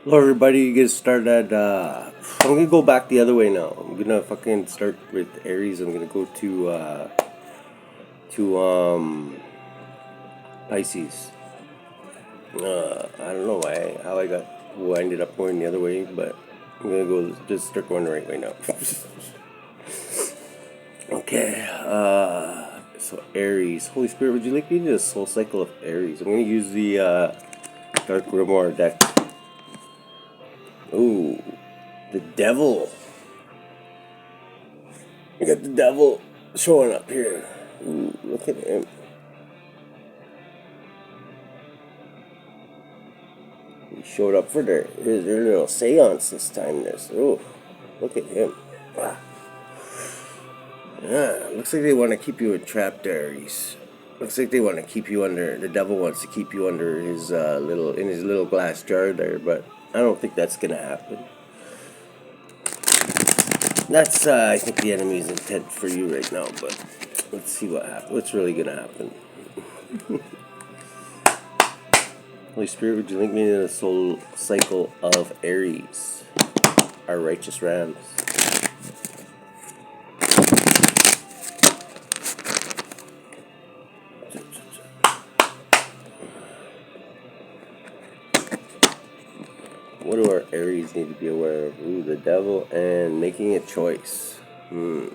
Hello everybody, get started. I'm gonna go back the other way now. I'm gonna fucking start with Aries. I'm gonna go to Pisces. I don't know how I ended up going the other way, but I'm gonna just start going the right way now. Okay. So Aries. Holy Spirit, would you like me to do a soul cycle of Aries? I'm gonna use the Dark Grimoire deck. Ooh, the Devil. We got the Devil showing up here. Ooh, look at him. He showed up for their little seance this time. Oh, look at him. Wow. Yeah, looks like they want to keep you entrapped, Aries. Looks like they want to keep you under. The Devil wants to keep you under his little glass jar there, but I don't think that's gonna happen. That's I think the enemy's intent for you right now, but let's see what happens. What's really gonna happen? Holy Spirit, would you link me to the soul cycle of Aries, our righteous rams? What do our Aries need to be aware of? Ooh, the Devil and making a choice. The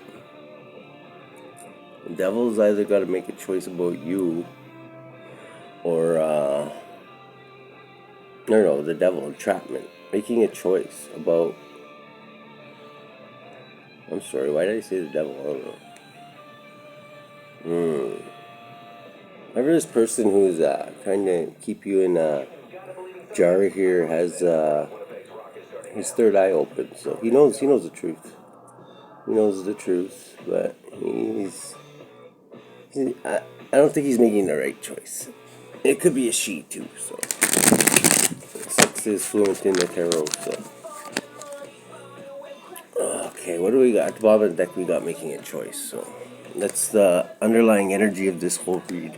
Devil's either got to make a choice about you, or no, the Devil, entrapment, making a choice about. I'm sorry, why did I say the Devil? I don't know. Remember this person who's trying to keep you in a jar here has his third eye open, so he knows the truth. He knows the truth, but I don't think he's making the right choice. It could be a she too, so sex is fluent in the tarot. So okay, what do we got? At the bottom of the deck, we got making a choice. So that's the underlying energy of this whole read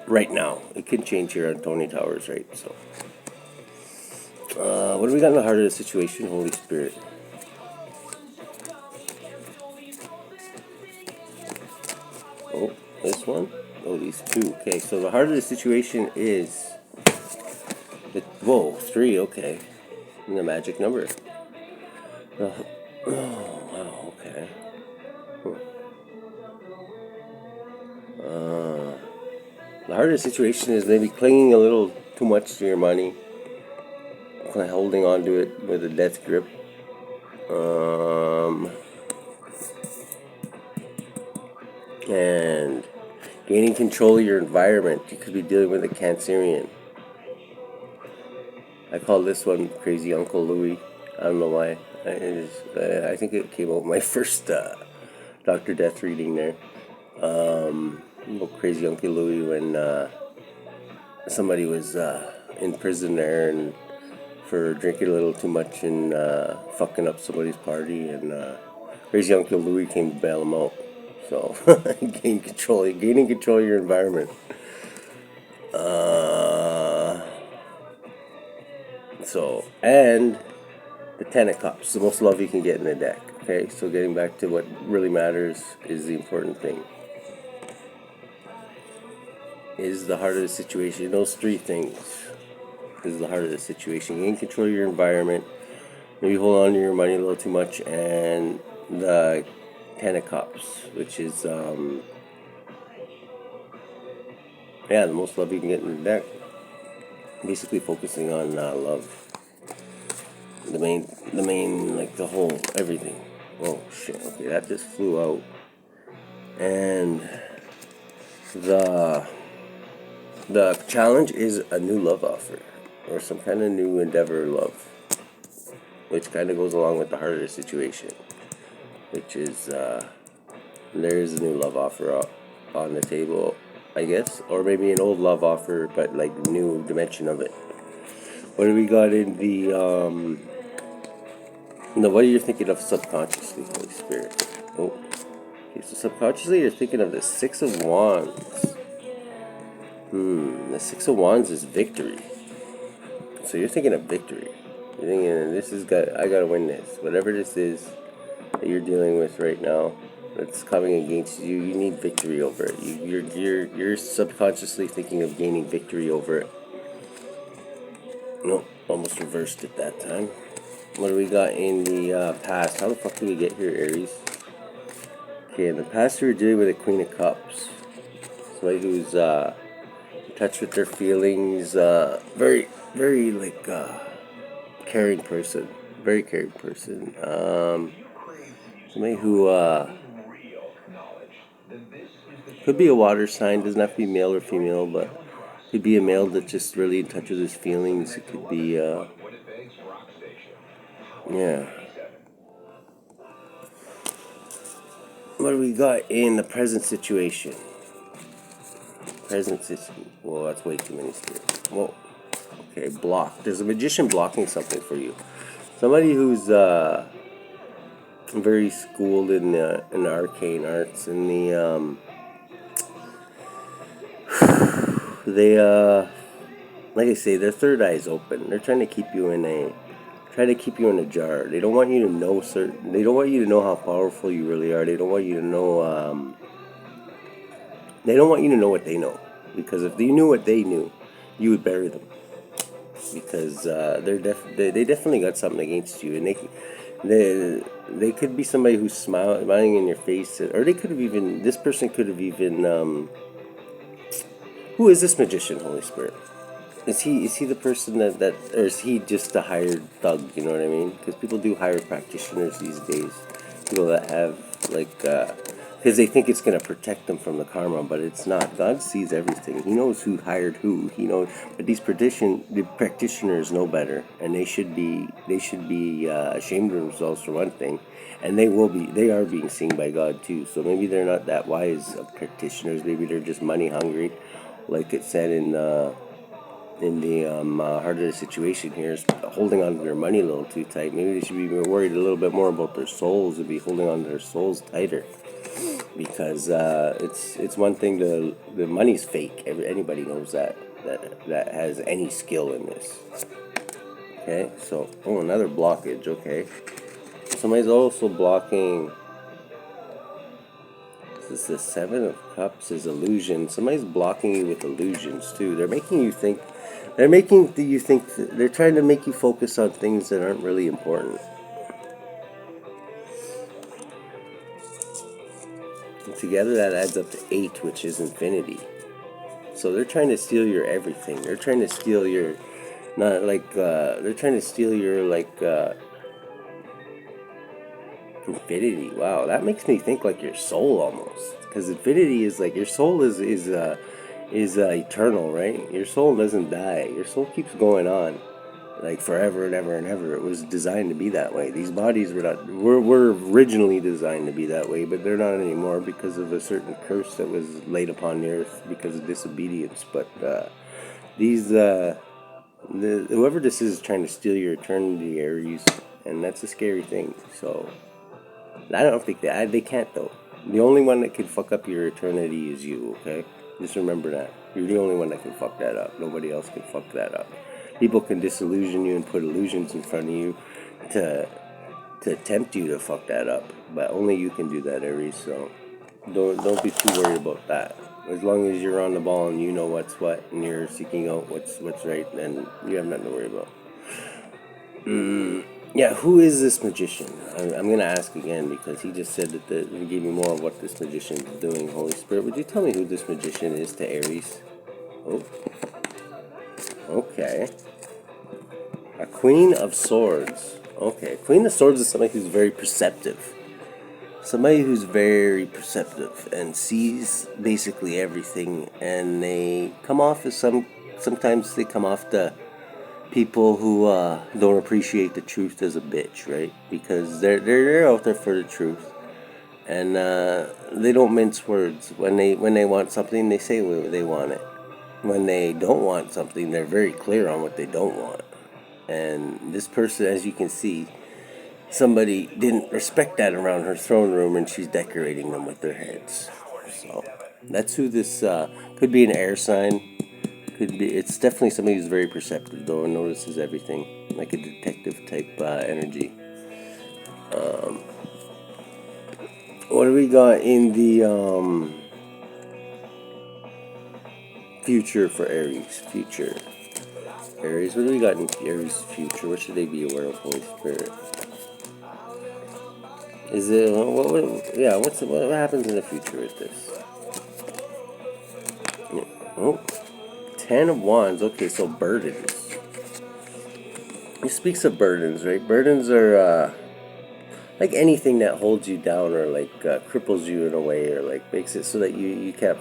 right now. It can change here on Tony Towers, right? So what do we got in the heart of the situation, Holy Spirit? Oh, this one? Oh, these two. Okay, so the heart of the situation is... Whoa, 3, okay. And the magic number. Oh, wow, okay. The heart of the situation is maybe clinging a little too much to your money. Kind of holding on to it with a death grip. And gaining control of your environment. You could be dealing with a Cancerian. I call this one Crazy Uncle Louie. I don't know why. I think it came out my first Dr. Death reading there. Crazy Uncle Louie when somebody was in prison there and for drinking a little too much and fucking up somebody's party, and Crazy Uncle Louie came to bail him out. So gaining control of your environment. And the Ten of Cups, the most love you can get in the deck. Okay, so getting back to what really matters is the important thing. Is the heart of the situation. Those 3 things is the heart of the situation. Gain control of your environment. Maybe hold on to your money a little too much, and the Ten of Cups, which is the most love you can get in the deck. Basically focusing on love. The main, like the whole, everything. Oh shit, okay, that just flew out. And the challenge is a new love offer, or some kind of new endeavor love, which kind of goes along with the heart of the situation, which is there's a new love offer on the table, I guess, or maybe an old love offer, but like new dimension of it. What do we got in the what are you thinking of subconsciously, Holy Spirit? Oh, okay, so subconsciously you're thinking of the 6 of Wands. The 6 of Wands is victory. So you're thinking of victory. everything, and I gotta win this. Whatever this is that you're dealing with right now, that's coming against you. You need victory over it. You're subconsciously thinking of gaining victory over it. Nope, almost reversed it that time. What do we got in the past? How the fuck did we get here, Aries? Okay, in the past we were dealing with a Queen of Cups. Somebody who's in touch with their feelings. Very, very like caring person. Very caring person. Somebody who could be a water sign. Doesn't have to be male or female, but could be a male that's just really in touch with his feelings. It could be yeah. What do we got in the present situation? Present situation. Well, that's way too many spirits. Whoa. Okay, block. There's a magician blocking something for you. Somebody who's very schooled in the arcane arts, and they like I say, their third eye is open. They're trying to keep you in a jar. They don't want you to know They don't want you to know how powerful you really are. They don't want you to know. They don't want you to know what they know, because if you knew what they knew, you would bury them. Because they definitely got something against you, and they could be somebody who's smiling in your face, or they could have even this person could have even. Who is this magician, Holy Spirit? Is he the person that or is he just a hired thug? You know what I mean? Because people do hire practitioners these days. People that have because they think it's going to protect them from the karma, but it's not. God sees everything. He knows who hired who. He knows, but the practitioners know better, and they should be ashamed of themselves for one thing, and they are being seen by God too. So maybe they're not that wise of practitioners. Maybe they're just money hungry, like it said in the heart of the situation here, is holding on to their money a little too tight. Maybe they should be worried a little bit more about their souls and be holding on to their souls tighter, because it's one thing the money's fake. Anybody knows that has any skill in this. Okay, so another blockage. Okay, somebody's also blocking. This is the Seven of Cups is illusion. Somebody's blocking you with illusions too. They're making you think. They're trying to make you focus on things that aren't really important. And together that adds up to 8, which is infinity. So they're trying to steal your everything. They're trying to steal your, not like, they're trying to steal your, infinity. Wow, that makes me think like your soul almost. Because infinity is like, your soul is eternal, right? Your soul doesn't die. Your soul keeps going on, like forever and ever and ever. It was designed to be that way. These bodies were originally designed to be that way, but they're not anymore because of a certain curse that was laid upon the earth because of disobedience. But whoever this is trying to steal your eternity, Aries, and that's a scary thing. So I don't think they can't though. The only one that can fuck up your eternity is you. Okay. Just remember that. You're the only one that can fuck that up. Nobody else can fuck that up. People can disillusion you and put illusions in front of you to tempt you to fuck that up. But only you can do that, Aries. So don't be too worried about that. As long as you're on the ball and you know what's what and you're seeking out what's right, then you have nothing to worry about. Yeah, who is this magician? I'm going to ask again because he just said that he gave me more of what this magician is doing. Holy Spirit, would you tell me who this magician is to Aries? Oh, okay. A Queen of Swords. Okay, Queen of Swords is somebody who's very perceptive. Somebody who's very perceptive and sees basically everything, and they come off as sometimes they come off the people who don't appreciate the truth as a bitch, right? Because they're out there for the truth, and they don't mince words. When they want something, they say they want it. When they don't want something, they're very clear on what they don't want. And this person, as you can see, somebody didn't respect that around her throne room, and she's decorating them with their heads. So that's who this could be. An air sign. Could be. It's definitely somebody who's very perceptive, though, and notices everything, like a detective type energy. What do we got in the future for Aries? Future Aries. What do we got in Aries' future? What should they be aware of, Holy Spirit? Is it yeah? What happens in the future with this? Yeah. Oh, 10 of Wands. Okay, so burdens. He speaks of burdens, right? Burdens are like anything that holds you down or like cripples you in a way, or like makes it so that you can't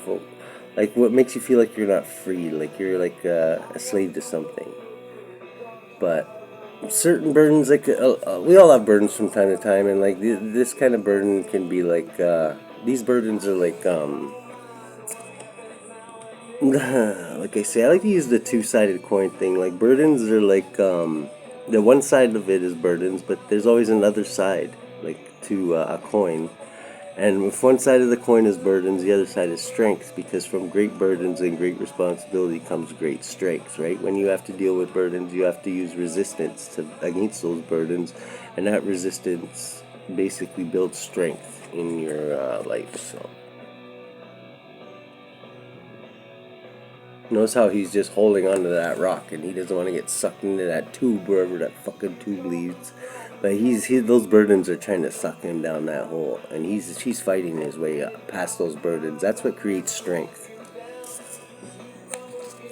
like what makes you feel like you're not free, like you're like a slave to something. But certain burdens, like we all have burdens from time to time, and like this kind of burden can be like these burdens are like like I say, I like to use the two-sided coin thing. Like burdens are like the one side of it is burdens, but there's always another side, like to a coin. And if one side of the coin is burdens, the other side is strength, because from great burdens and great responsibility comes great strength, right? When you have to deal with burdens, you have to use resistance against those burdens, and that resistance basically builds strength in your life. So notice how he's just holding onto that rock, and he doesn't want to get sucked into that tube, wherever that fucking tube leads. But those burdens are trying to suck him down that hole, and he's fighting his way up past those burdens. That's what creates strength.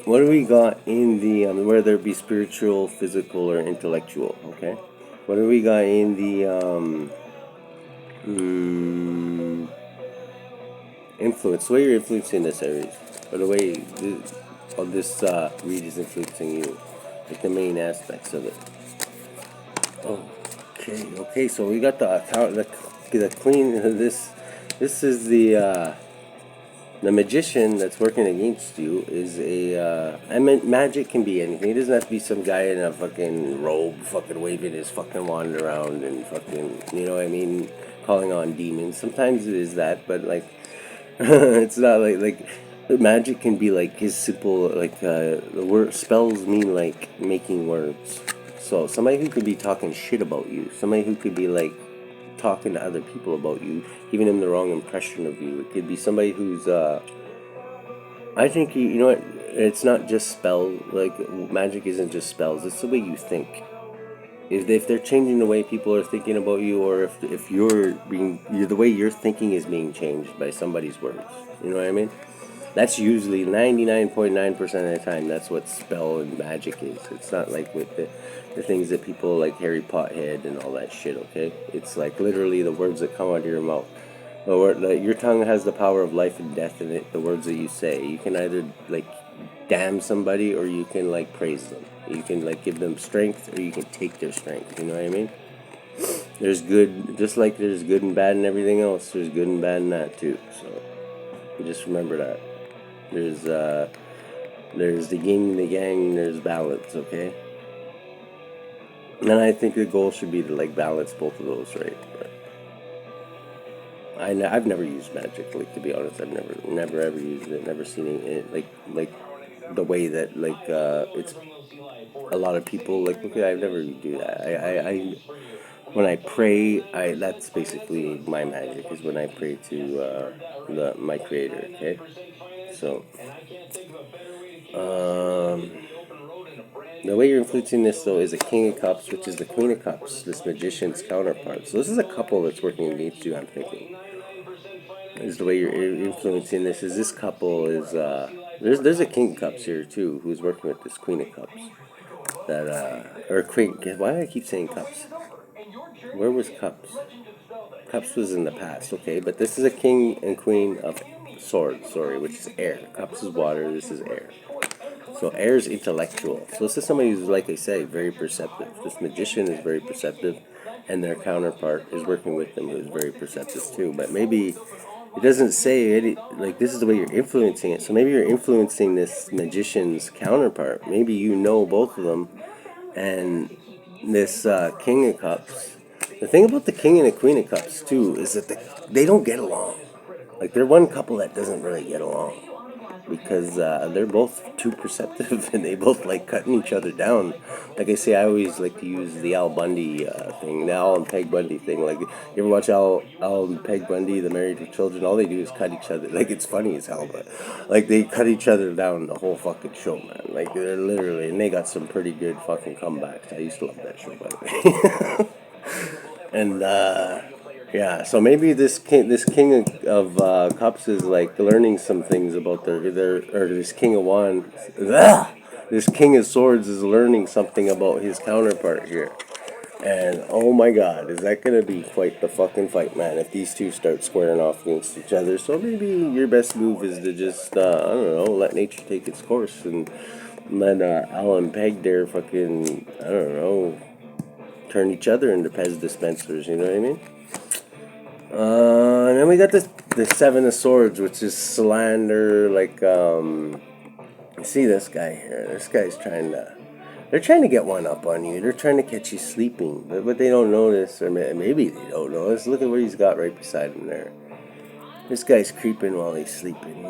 What do we got in the whether it be spiritual, physical, or intellectual? Okay. What do we got in the influence? The way you're influencing this, Aries, or the way this read is influencing you, like the main aspects of it. Oh. Okay, so we got the queen. This is the magician that's working against you is I mean, magic can be anything. It doesn't have to be some guy in a fucking robe, fucking waving his fucking wand around and fucking, you know what I mean, calling on demons. Sometimes it is that, but like, it's not like magic can be like his simple like the word spells mean like making words. So somebody who could be talking shit about you, somebody who could be like talking to other people about you, giving them the wrong impression of you. It could be somebody who's I think you know what, it's not just spell, like magic isn't just spells, it's the way you think. If they're changing the way people are thinking about you, or if the way you're thinking is being changed by somebody's words, you know what I mean? That's usually 99.9% of the time. That's what spell and magic is. It's not like with the things that people like Harry Pothead and all that shit. Okay, it's like literally the words that come out of your mouth. Your tongue has the power of life and death in it. The words that you say, you can either like damn somebody, or you can like praise them. You can like give them strength, or you can take their strength. You know what I mean? There's good, just like there's good and bad in everything else. There's good and bad in that too. So just remember that. There's the yin and the yang, and there's balance, okay? And I think the goal should be to like balance both of those, right? But I've never used magic, like, to be honest. I've never ever used it. Never seen it like the way that like it's a lot of people like. Okay, I've never do that. I when I pray, that's basically my magic, is when I pray to my creator. Okay, so the way you're influencing this, though, is a King of Cups, which is the Queen of Cups, this magician's counterpart. So this is a couple that's working against you, I'm thinking. Is the way you're influencing this, is this couple is, there's a King of Cups here, too, who's working with this Queen of Cups. Or Queen, why do I keep saying Cups? Where was Cups? Cups was in the past, okay, but this is a King and Queen of Swords, which is air. Cups is water, this is air. So air is intellectual. So this is somebody who's, like I say, very perceptive. This magician is very perceptive, and their counterpart is working with them, who is very perceptive too. But maybe it doesn't say it, like this is the way you're influencing it. So maybe you're influencing this magician's counterpart. Maybe you know both of them, and this King of Cups. The thing about the King and the Queen of Cups too is that they don't get along. Like they're one couple that doesn't really get along. because they're both too perceptive and they both like cutting each other down. Like I say, I always like to use the Al Bundy thing, the Al and Peg Bundy thing. Like, you ever watch Al and Peg Bundy, the Married with Children? All they do is cut each other. Like, it's funny as hell, but like they cut each other down the whole fucking show, man. Like, they're literally, and they got some pretty good fucking comebacks. I used to love that show, by the way. And yeah, so maybe this king of cups is like learning some things about their or this king of wands. This king of swords is learning something about his counterpart here. And oh my god, is that gonna be quite the fucking fight, man, if these two start squaring off against each other. So maybe your best move is to just, I don't know, let nature take its course and let Alan Peg there fucking, I don't know, turn each other into Pez dispensers, you know what I mean? And then we got the Seven of Swords, which is slander, like, see this guy here. This guy's they're trying to get one up on you. They're trying to catch you sleeping. But they don't notice, or maybe they don't notice. Look at what he's got right beside him there. This guy's creeping while he's sleeping.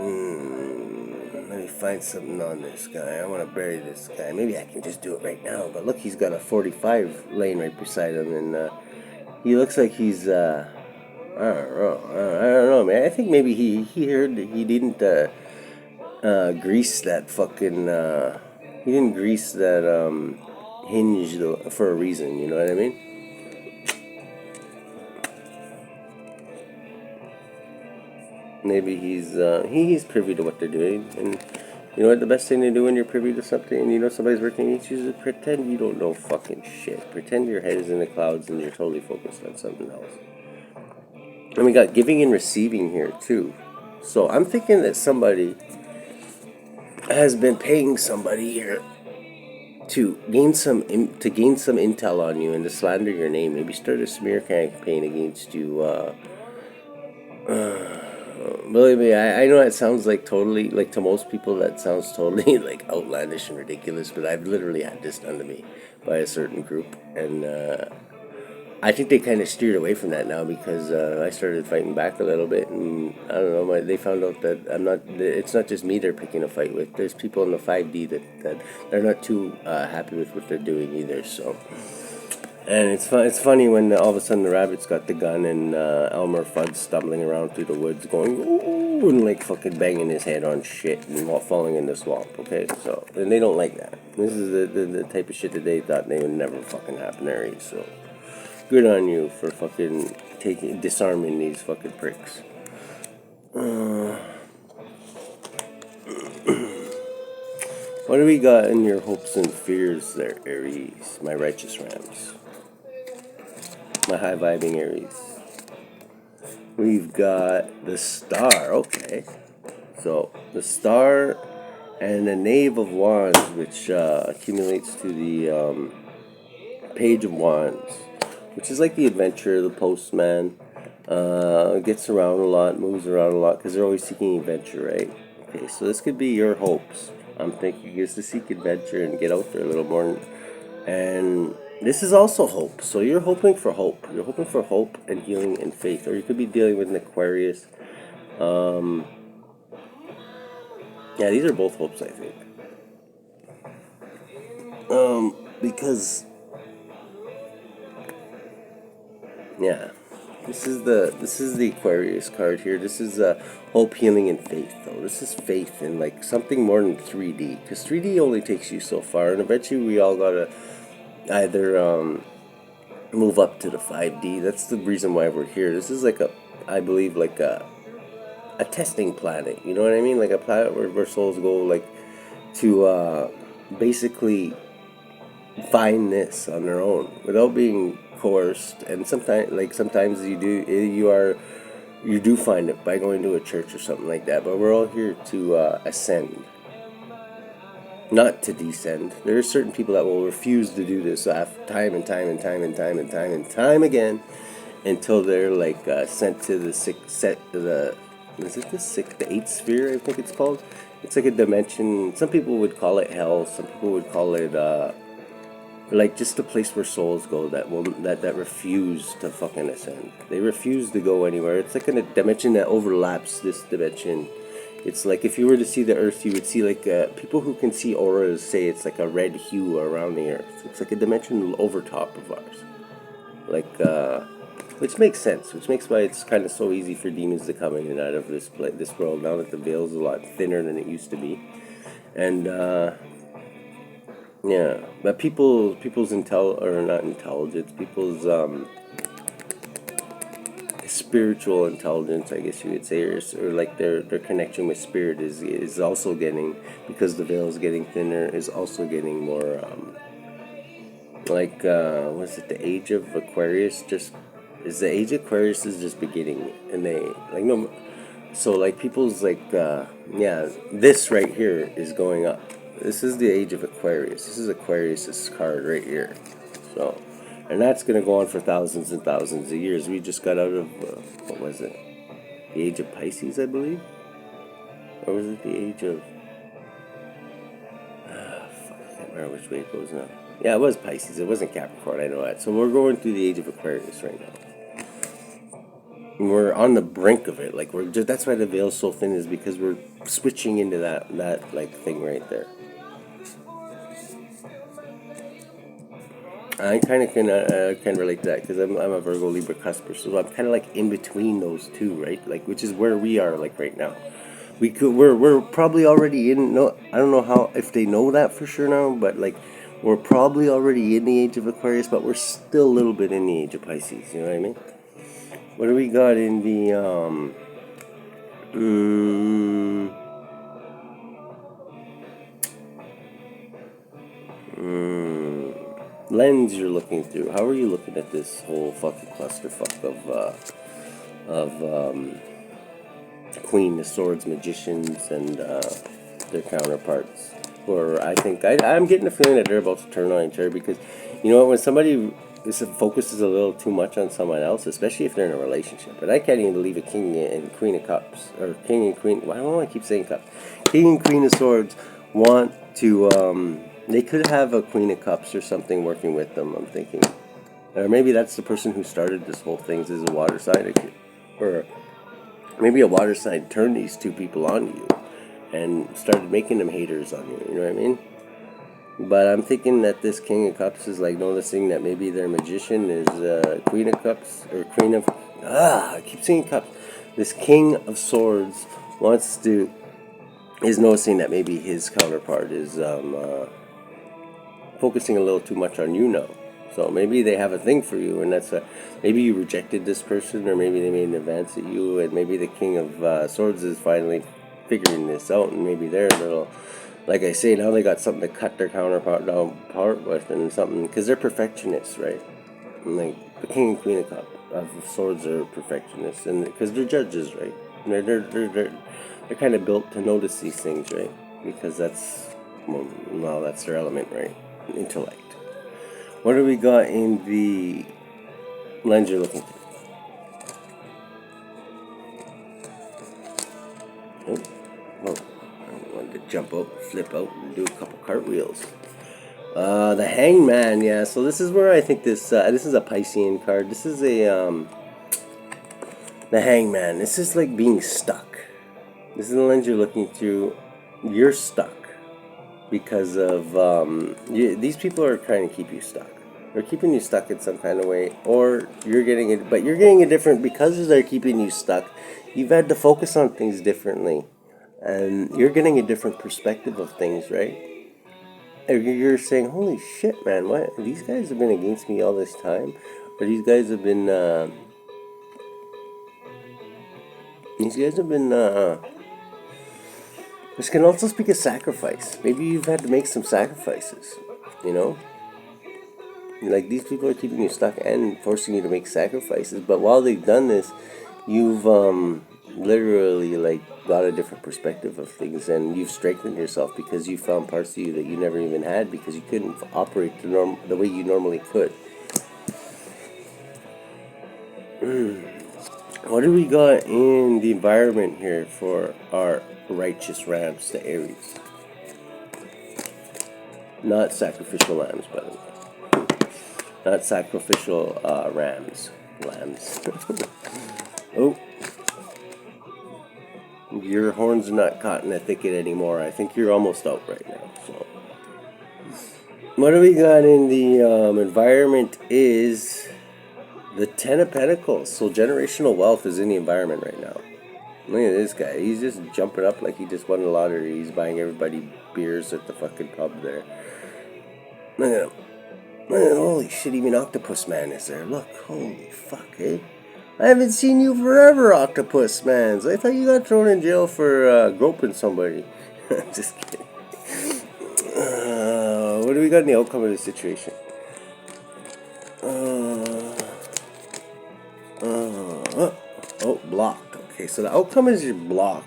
Let me find something on this guy. I want to bury this guy. Maybe I can just do it right now. But look, he's got a 45 laying right beside him. And he looks like he's, I don't know, man. I think maybe he heard that he didn't grease that fucking, he didn't grease that hinge for a reason, you know what I mean? Maybe he's privy to what they're doing, and you know what? The best thing to do when you're privy to something, and you know somebody's working against you, is to pretend you don't know fucking shit. Pretend your head is in the clouds and you're totally focused on something else. And we got giving and receiving here too. So I'm thinking that somebody has been paying somebody here to gain some intel on you and to slander your name. Maybe start a smear campaign against you. Believe me, I know it sounds like totally, like to most people that sounds totally like outlandish and ridiculous, but I've literally had this done to me by a certain group, and I think they kind of steered away from that now because I started fighting back a little bit, and I don't know, they found out that it's not just me they're picking a fight with. There's people in the 5D that they're not too happy with what they're doing either, so. And it's funny when all of a sudden the rabbit's got the gun and Elmer Fudd's stumbling around through the woods going, ooh, and like fucking banging his head on shit and falling in the swamp, okay? So, and they don't like that. This is the type of shit that they thought they would never fucking happen, Aries, so. Good on you for fucking disarming these fucking pricks. What do we got in your hopes and fears there, Aries? My righteous rams. My high vibing Aries. We've got the star, okay. So, the star and the knave of wands, which accumulates to the page of wands, which is like the adventurer, the postman. Gets around a lot, moves around a lot, because they're always seeking adventure, right? Okay, so this could be your hopes. I'm thinking is to seek adventure and get out there a little more. And this is also hope. So you're hoping for hope. You're hoping for hope and healing and faith. Or you could be dealing with an Aquarius. Yeah, these are both hopes, I think. Because... yeah. This is the Aquarius card here. This is hope, healing, and faith, though. This is faith in like something more than 3D, because 3D only takes you so far, and eventually we all gotta either move up to the 5D. That's the reason why we're here. This is like I believe like a testing planet. You know what I mean? Like a planet where souls go like to basically find this on their own without being coerced, and sometimes you do find it by going to a church or something like that, but we're all here to ascend, not to descend. There are certain people that will refuse to do this time and time again until they're like sent to the the eighth sphere, I think it's called. It's like a dimension. Some people would call it hell, some people would call it like just a place where souls go that refuse to fucking ascend. They refuse to go anywhere. It's like a dimension that overlaps this dimension It's like if you were to see the Earth, you would see like people who can see auras say it's like a red hue around the Earth. It's like a dimension over top of ours, like which makes sense. Which makes why it's kind of so easy for demons to come in and out of this world now that the veil's a lot thinner than it used to be, and yeah. But people's not intelligence, people's spiritual intelligence, I guess you would say, or like their connection with spirit is also getting, because the veil is getting thinner, is also getting more like what's it, the age of Aquarius the age of Aquarius is just beginning, and they like no, so like people's like yeah, this right here is going up. This is the age of Aquarius. This is Aquarius's card right here. So, and that's going to go on for thousands and thousands of years. We just got out of, what was it? The age of Pisces, I believe? Or was it the age of... fuck, I can't remember which way it goes now. Yeah, it was Pisces. It wasn't Capricorn, I know that. So we're going through the age of Aquarius right now. And we're on the brink of it. Like, we're just, that's why the veil's so thin, is because we're switching into that like thing right there. I kind of can relate to that, because I'm a Virgo Libra cusper, so I'm kind of like in between those two, right? Like, which is where we are like right now. We're probably already in. No, I don't know how, if they know that for sure now, but like we're probably already in the age of Aquarius, but we're still a little bit in the age of Pisces. You know what I mean? What do we got in the lens you're looking through? How are you looking at this whole fucking clusterfuck of Queen of Swords magicians and their counterparts? Or I think I'm getting the feeling that they're about to turn on each other, because you know what, when somebody focuses a little too much on someone else, especially if they're in a relationship, and I can't even believe a King and Queen of Cups, or King and Queen, why don't I keep saying Cups? King and Queen of Swords want to they could have a Queen of Cups or something working with them, I'm thinking. Or maybe that's the person who started this whole thing, is a water sign. Or maybe a water sign turned these two people on you and started making them haters on you, you know what I mean? But I'm thinking that this King of Cups is like noticing that maybe their magician is Queen of Cups, or Queen of... I keep saying Cups. This King of Swords is noticing that maybe his counterpart is focusing a little too much on you now. So maybe they have a thing for you, and maybe you rejected this person, or maybe they made an advance at you, and maybe the King of Swords is finally figuring this out, and maybe they're a little, like I say, now they got something to cut their counterpart down part with, and something, because they're perfectionists, right? And like the King and Queen of Swords are perfectionists, and because they're judges, right? And they're kind of built to notice these things, right? Because that's their element, right? Intellect. What do we got in the lens you're looking through? Oh, I wanted to jump out, flip out, and do a couple cartwheels. The Hangman, yeah. So this is where I think this is a Piscean card. This is the Hangman. This is like being stuck. This is the lens you're looking through. You're stuck because of these people are trying to keep you stuck. They're keeping you stuck in some kind of way, or you're getting it, but you're getting it different because they're keeping you stuck. You've had to focus on things differently, and you're getting a different perspective of things, right? You're saying, "Holy shit, man! What? These guys have been against me all this time, or these guys have been, This can also speak of sacrifice. Maybe you've had to make some sacrifices, you know." Like, these people are keeping you stuck and forcing you to make sacrifices. But while they've done this, you've literally like got a different perspective of things, and you've strengthened yourself because you found parts of you that you never even had, because you couldn't operate the way you normally could. What do we got in the environment here for our righteous rams, the Aries? Not sacrificial lambs, by the way. Not sacrificial lambs. Oh. Your horns are not caught in a thicket anymore. I think you're almost out right now. So, what do we got in the environment is the Ten of Pentacles. So generational wealth is in the environment right now. Look at this guy. He's just jumping up like he just won the lottery. He's buying everybody beers at the fucking pub there. Look at him. Holy shit, even Octopus Man is there. Look, holy fuck, eh? I haven't seen you forever, Octopus Man. I thought you got thrown in jail for groping somebody. Just kidding. What do we got in the outcome of the situation? Oh, blocked. Okay, so the outcome is you're blocked.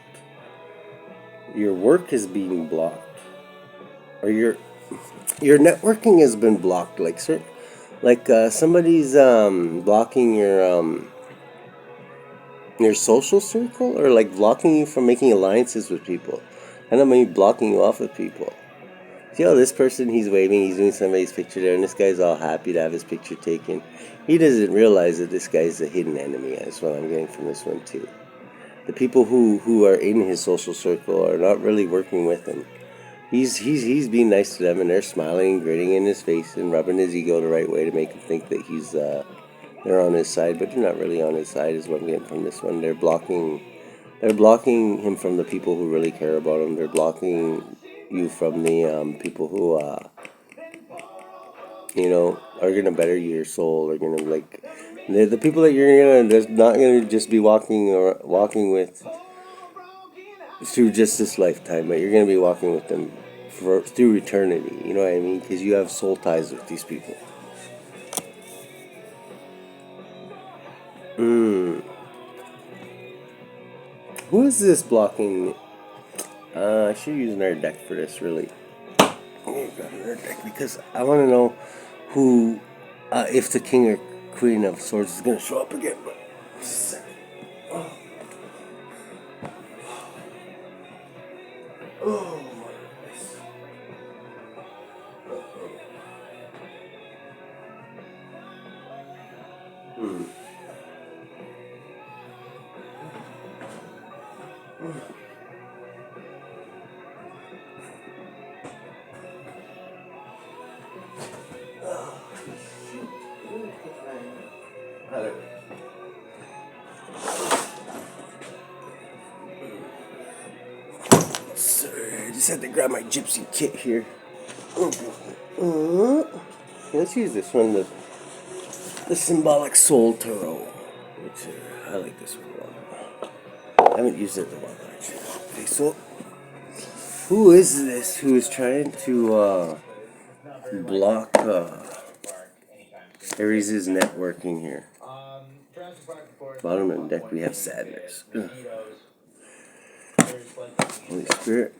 Your work is being blocked. Or your networking has been blocked. Like, sir, like somebody's blocking your social circle, or like blocking you from making alliances with people. I don't mean blocking you off with people. See how this person, he's waving, he's doing somebody's picture there, and this guy's all happy to have his picture taken. He doesn't realize that this guy's a hidden enemy. That's what I'm getting from this one too. The people who are in his social circle are not really working with him. He's being nice to them, and they're smiling and grinning in his face and rubbing his ego the right way to make him think that he's they're on his side, but they're not really on his side. Is what I'm getting from this one. They're blocking him from the people who really care about him. They're blocking you from the people who are gonna better your soul. Are gonna like the people that you're not gonna just be walking with through just this lifetime, but you're gonna be walking with them through eternity. You know what I mean? Because you have soul ties with these people. Who is this blocking? I should use another deck for this, really. Got another deck because I want to know who, if the King or Queen of Swords is gonna show up again. But sorry, I just had to grab my gypsy kit here. Let's use this one, the Symbolic Soul Tarot. Which I like this one a lot. I haven't used it in a while, actually. Okay, so who is this who is trying to block Aries' networking here? Bottom of the deck we have Sadness. Holy Spirit.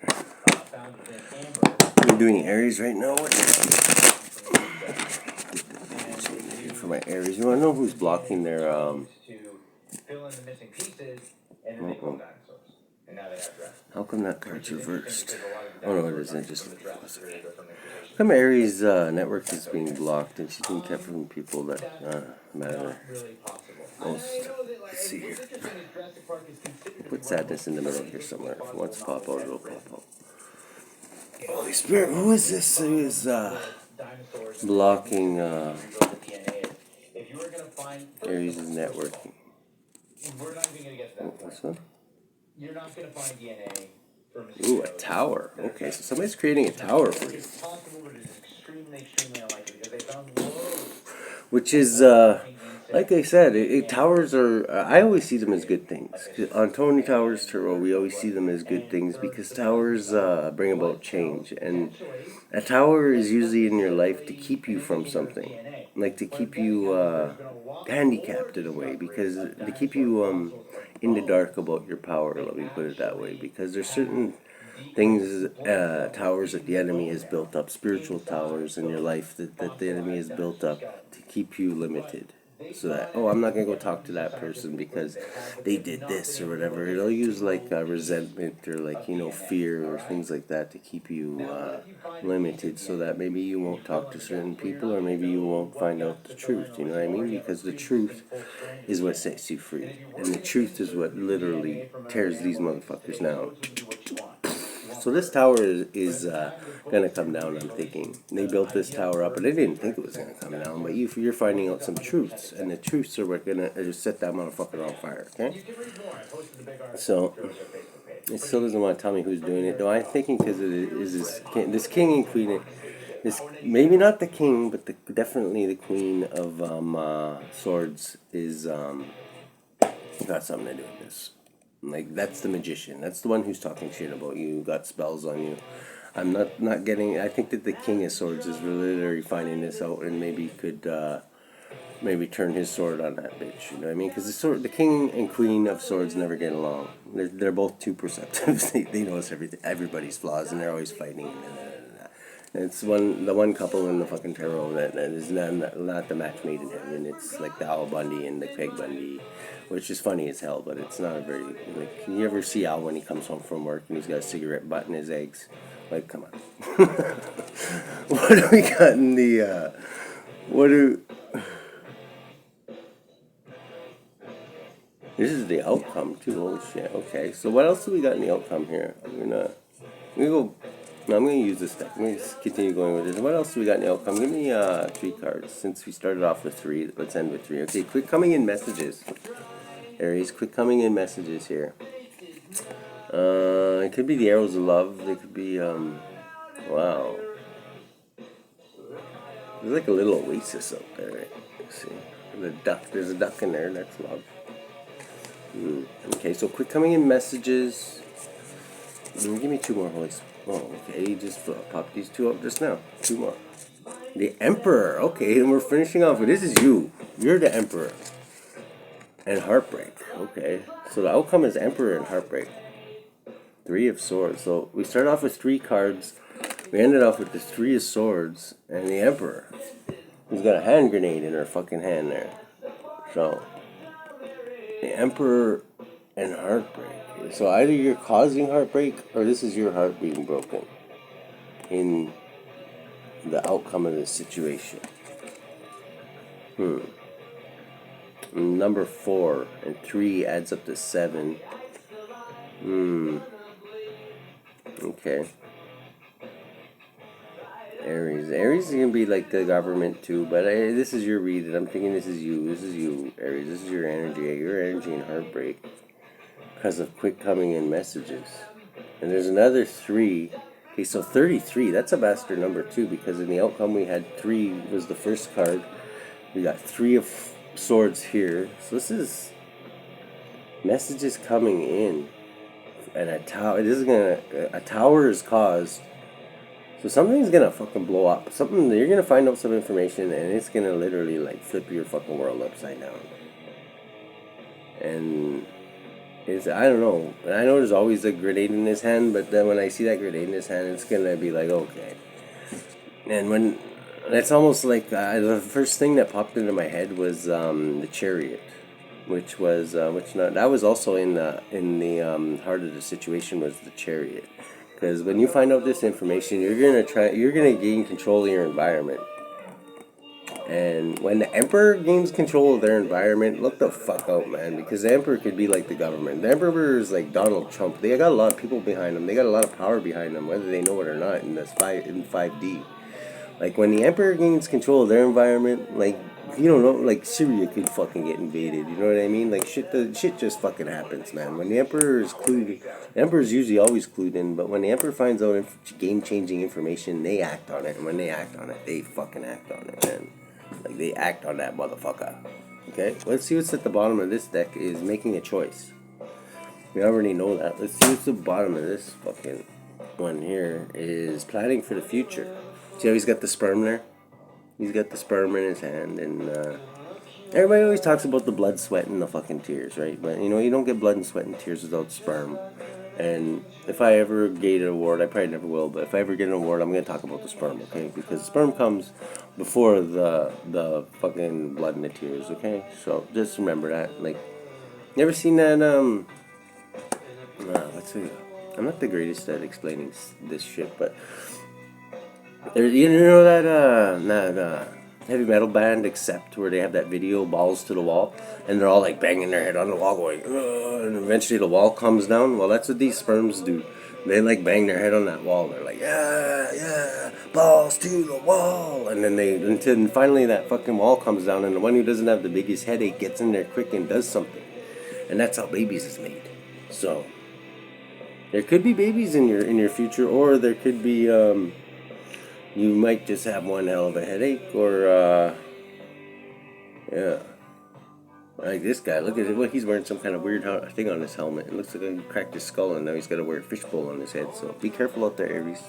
I'm doing Aries right now. For my Aries, you want to know who's blocking their How come that card's reversed? Oh no, it isn't. Just how come Aries' network is being blocked and she's being kept from people that matter most? Let's see here. Put Sadness in the middle here somewhere. If it wants to pop out, it'll pop out. Holy Spirit, who is this who is blocking Aries' networking? Oh, this one? You're not going to find DNA from a Ooh, a tower. Okay, so somebody's creating a tower for you. Which is, like I said, towers are, I always see them as good things. On Tony Towers Tarot, we always see them as good things because towers bring about change. And a tower is usually in your life to keep you from something. Like to keep you handicapped in a way. Because to keep you in the dark about your power, let me put it that way. Because there's certain things, towers that the enemy has built up, spiritual towers in your life that the enemy has built up to keep you limited. So that, oh, I'm not gonna go talk to that person because they did this or whatever. It'll use like resentment or like, you know, fear or things like that to keep you limited, so that maybe you won't talk to certain people, or maybe you won't find out the truth. You know what I mean? Because the truth is what sets you free, and the truth is what literally tears these motherfuckers down. So this tower is gonna come down. I'm thinking they built this tower up, but they didn't think it was gonna come down. But you're finding out some truths, and the truths are what gonna set that motherfucker on fire. Okay. So it still doesn't want to tell me who's doing it, though. I'm thinking because it is this king and queen. This maybe not the king, but definitely the queen of swords is got something to do with this. Like, that's the magician. That's the one who's talking shit about you, got spells on you. I'm not getting. I think that the king of swords is literally finding this out, and maybe could maybe turn his sword on that bitch. You know what I mean? Because the king and queen of swords never get along. They're both too perceptive. they notice everybody's flaws, and they're always fighting. And it's the one couple in the fucking tarot that is not the match made in heaven. It's like the Al Bundy and the Peg Bundy, which is funny as hell, but it's not a very, like, you ever see Al when he comes home from work and he's got a cigarette butt in his eggs? Like, come on. What do we got in the, this is the outcome too, holy shit. Okay, so what else do we got in the outcome here? I'm gonna use this deck. I'm gonna continue going with this. What else do we got in the outcome? Give me 3 cards. Since we started off with 3, let's end with 3. Okay, quick coming in messages. Aries, quick coming in messages here. It could be the arrows of love. They could be, wow. There's like a little oasis up there, right? Let's see. There's a duck in there. That's love. Okay, so quick coming in messages. Give me 2 more, voice. Oh, okay, you just popped these 2 up just now. 2 more. The Emperor. Okay, and we're finishing off with, this is you. You're the Emperor. And Heartbreak. Okay, so the outcome is Emperor and Heartbreak. 3 of Swords. So we started off with 3 cards. We ended off with the 3 of Swords and the Emperor, who's got a hand grenade in her fucking hand there. So the Emperor and Heartbreak. So either you're causing heartbreak, or this is your heart being broken in the outcome of this situation. Number 4 and 3 adds up to 7. Okay. Aries. Aries is gonna be like the government too, but this is your read, and I'm thinking this is you. This is you, Aries. This is your energy. Your energy in heartbreak because of quick coming in messages. And there's another 3. Okay, so 33. That's a master number too, because in the outcome we had 3 was the first card. We got 3 of Swords here. So this is messages coming in, and a tower. This is a tower is caused. So something's gonna fucking blow up. You're gonna find out some information, and it's gonna literally like flip your fucking world upside down. And I don't know. I know there's always a grenade in his hand, but then when I see that grenade in his hand, it's gonna be like, okay. And when it's almost like the first thing that popped into my head was the Chariot, which was that was also in the heart of the situation was the Chariot. Because when you find out this information, you're gonna gain control of your environment. And when the Emperor gains control of their environment, look the fuck out, man. Because the Emperor could be like the government. The Emperor is like Donald Trump. They got a lot of people behind them. They got a lot of power behind them, whether they know it or not. In 5D, like when the Emperor gains control of their environment, like, you don't know, like Syria could fucking get invaded. You know what I mean? Like shit just fucking happens, man. When the Emperor is clued, the Emperor's usually always clued in. But when the Emperor finds out game-changing information, they act on it. And when they act on it, they fucking act on it, man. Like they act on that motherfucker. Okay, let's see what's at the bottom of this deck. Is making a choice. We already know that. Let's see what's at the bottom of this fucking one here. Is planning for the future. See how he's got the sperm there? He's got the sperm in his hand, and everybody always talks about the blood, sweat, and the fucking tears, right? But you know, you don't get blood and sweat and tears without sperm. And if I ever get an award, I probably never will, but if I ever get an award, I'm going to talk about the sperm, okay? Because sperm comes before the fucking blood and the tears, okay? So just remember that. Like, you ever seen that, let's see. I'm not the greatest at explaining this shit, but you know that heavy metal band Accept, where they have that video Balls to the Wall, and they're all like banging their head on the wall going, ugh, and eventually the wall comes down. Well, that's what these sperms do. They like bang their head on that wall. They're like, yeah, yeah, balls to the wall, and then until finally that fucking wall comes down, and the one who doesn't have the biggest headache gets in there quick and does something, and that's how babies is made. So there could be babies in your future, or there could be you might just have one hell of a headache, or yeah. Like this guy, look at it. Well, he's wearing some kind of weird thing on his helmet. It looks like he cracked his skull, and now he's got to wear a fishbowl on his head. So be careful out there, Aries.